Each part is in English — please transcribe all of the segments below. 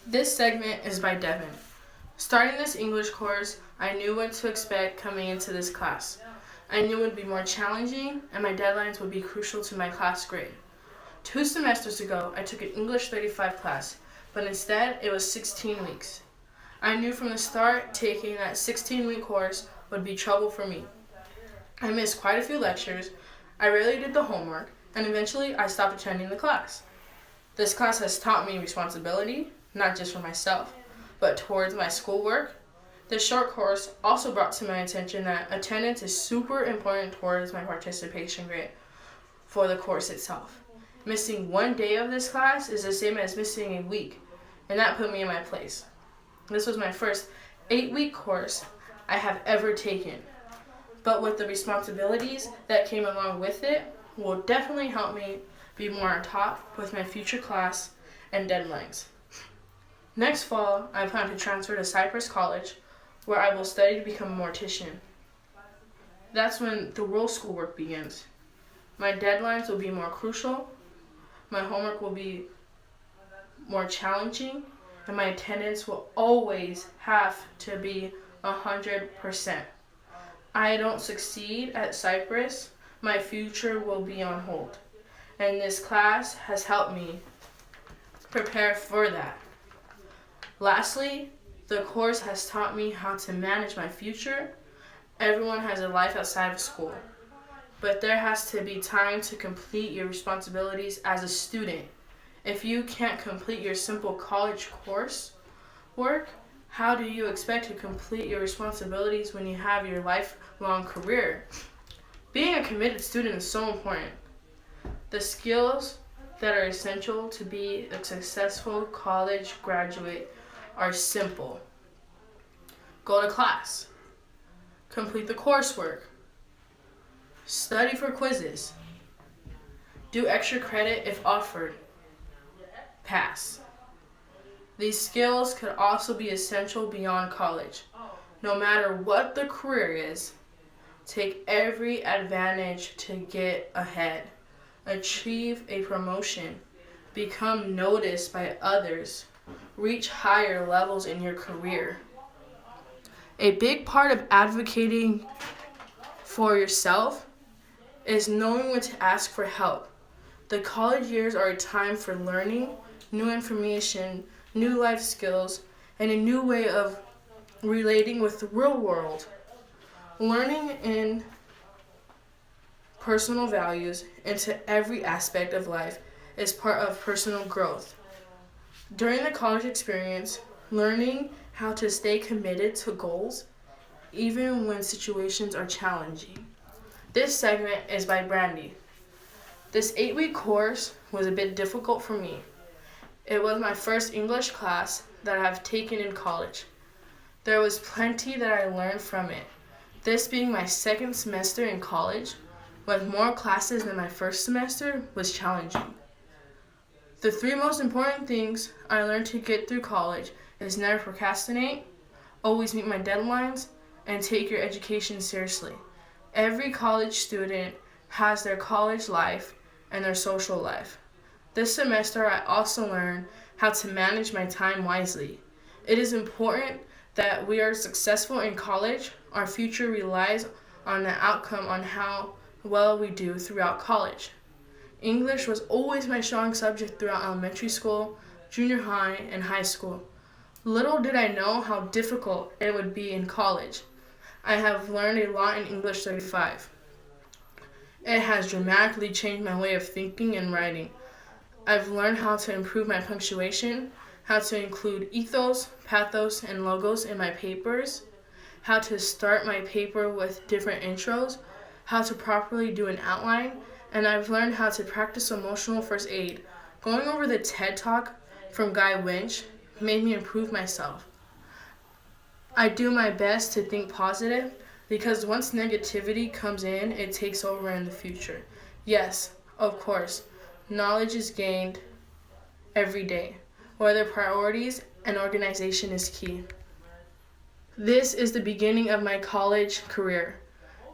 This segment is by Devin. Starting this English course, I knew what to expect coming into this class. I knew it would be more challenging and my deadlines would be crucial to my class grade. 2 semesters ago, I took an English 35 class, but instead it was 16 weeks. I knew from the start taking that 16-week course would be trouble for me. I missed quite a few lectures, I rarely did the homework, and eventually I stopped attending the class. This class has taught me responsibility, not just for myself, but towards my schoolwork. This short course also brought to my attention that attendance is super important towards my participation grade for the course itself. Missing one day of this class is the same as missing a week, and that put me in my place. This was my first 8-week course I have ever taken, but with the responsibilities that came along with it will definitely help me be more on top with my future class and deadlines. Next fall, I plan to transfer to Cypress College, where I will study to become a mortician. That's when the real schoolwork begins. My deadlines will be more crucial, my homework will be more challenging, and my attendance will always have to be 100%. I don't succeed at Cypress, my future will be on hold, and this class has helped me prepare for that. Lastly, the course has taught me how to manage my future. Everyone has a life outside of school, but there has to be time to complete your responsibilities as a student. If you can't complete your simple college course work, how do you expect to complete your responsibilities when you have your lifelong career? Being a committed student is so important. The skills that are essential to be a successful college graduate are simple. Go to class. Complete the coursework. Study for quizzes. Do extra credit if offered. Pass. These skills could also be essential beyond college. No matter what the career is, take every advantage to get ahead. Achieve a promotion. Become noticed by others. Reach higher levels in your career. A big part of advocating for yourself is knowing when to ask for help. The college years are a time for learning new information, new life skills, and a new way of relating with the real world. Learning in personal values into every aspect of life is part of personal growth. During the college experience, learning how to stay committed to goals even when situations are challenging. This segment is by Brandy. This 8-week course was a bit difficult for me. It was my first English class that I have taken in college. There was plenty that I learned from it. This being my second semester in college, with more classes than my first semester, was challenging. The 3 most important things I learned to get through college is never procrastinate, always meet my deadlines, and take your education seriously. Every college student has their college life and their social life. This semester, I also learned how to manage my time wisely. It is important that we are successful in college. Our future relies on the outcome on how well we do throughout college. English was always my strong subject throughout elementary school, junior high, and high school. Little did I know how difficult it would be in college. I have learned a lot in English 35. It has dramatically changed my way of thinking and writing. I've learned how to improve my punctuation, how to include ethos, pathos, and logos in my papers, how to start my paper with different intros, how to properly do an outline, and I've learned how to practice emotional first aid. Going over the TED Talk from Guy Winch made me improve myself. I do my best to think positive because once negativity comes in, it takes over in the future. Yes, of course, knowledge is gained every day, whether priorities and organization is key. This is the beginning of my college career,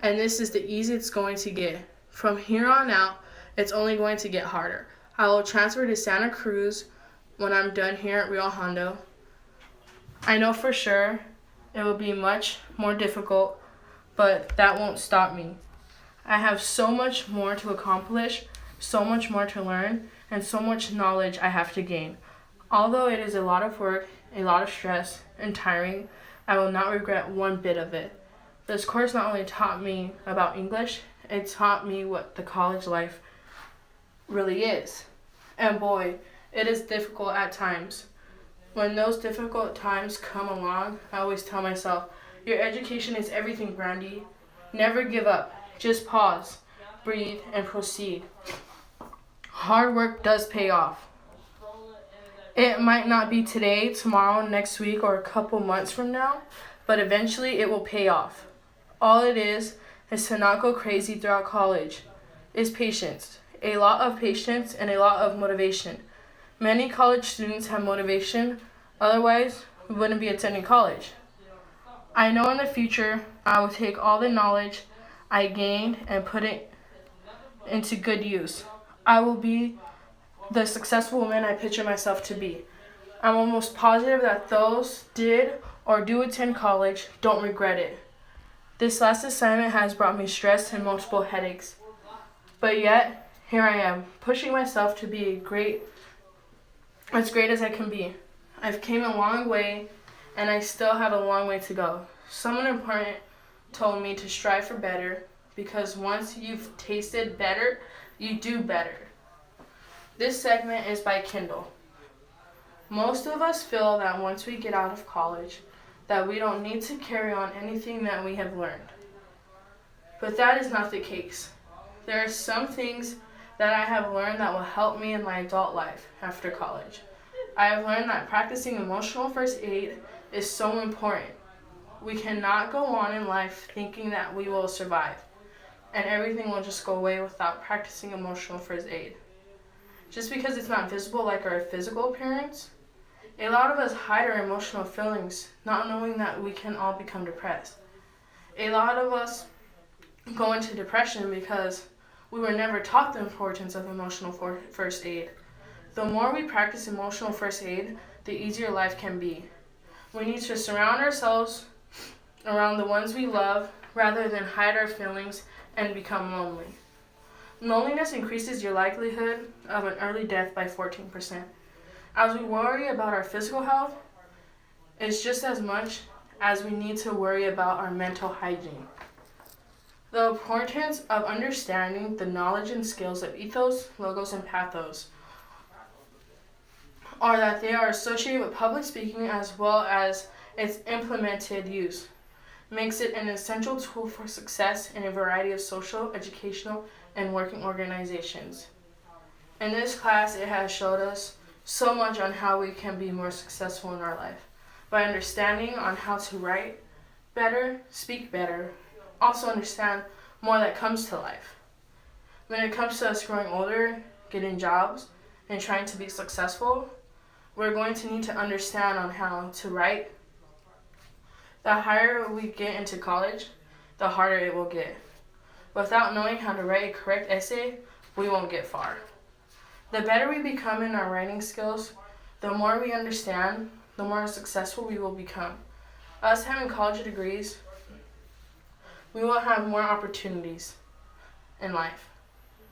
and this is the easiest it's going to get. From here on out, it's only going to get harder. I will transfer to Santa Cruz when I'm done here at Rio Hondo. I know for sure it will be much more difficult, but that won't stop me. I have so much more to accomplish, so much more to learn, and so much knowledge I have to gain. Although it is a lot of work, a lot of stress, and tiring, I will not regret one bit of it. This course not only taught me about English, it taught me what the college life really is. And boy, it is difficult at times. When those difficult times come along, I always tell myself, your education is everything, Brandy. Never give up. Just pause, breathe, and proceed. Hard work does pay off. It might not be today, tomorrow, next week, or a couple months from now, but eventually it will pay off. All it is to not go crazy throughout college. Is patience. A lot of patience and a lot of motivation. Many college students have motivation, otherwise we wouldn't be attending college. I know in the future I will take all the knowledge I gained and put it into good use. I will be the successful woman I picture myself to be. I'm almost positive that those did or do attend college don't regret it. This last assignment has brought me stress and multiple headaches. But yet, here I am, pushing myself to be as great as I can be. I've came a long way, and I still have a long way to go. Someone important told me to strive for better, because once you've tasted better, you do better. This segment is by Kindle. Most of us feel that once we get out of college, that we don't need to carry on anything that we have learned. But that is not the case. There are some things that I have learned that will help me in my adult life after college. I have learned that practicing emotional first aid is so important. We cannot go on in life thinking that we will survive and everything will just go away without practicing emotional first aid. Just because it's not visible like our physical appearance, a lot of us hide our emotional feelings, not knowing that we can all become depressed. A lot of us go into depression because we were never taught the importance of emotional first aid. The more we practice emotional first aid, the easier life can be. We need to surround ourselves around the ones we love rather than hide our feelings and become lonely. Loneliness increases your likelihood of an early death by 14%. As we worry about our physical health, it's just as much as we need to worry about our mental hygiene. The importance of understanding the knowledge and skills of ethos, logos, and pathos are that they are associated with public speaking as well as its implemented use. Makes it an essential tool for success in a variety of social, educational, and working organizations. In this class, it has showed us so much on how we can be more successful in our life by understanding on how to write better, speak better, also understand more that comes to life. When it comes to us growing older, getting jobs, and trying to be successful, we're going to need to understand on how to write. The higher we get into college, the harder it will get. Without knowing how to write a correct essay, we won't get far. The better we become in our writing skills, the more we understand, the more successful we will become. Us having college degrees, we will have more opportunities in life.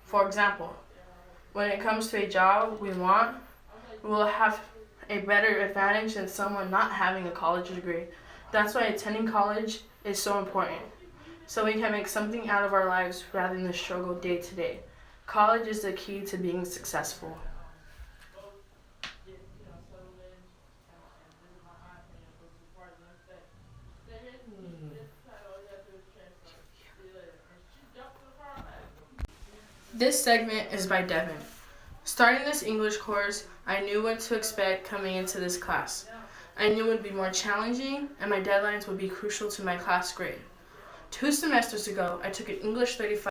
For example, when it comes to a job we want, we will have a better advantage than someone not having a college degree. That's why attending college is so important, so we can make something out of our lives rather than the struggle day to day. College is the key to being successful. This segment is by Devin. Starting this English course, I knew what to expect coming into this class. I knew it would be more challenging, and my deadlines would be crucial to my class grade. 2 semesters ago, I took an English 35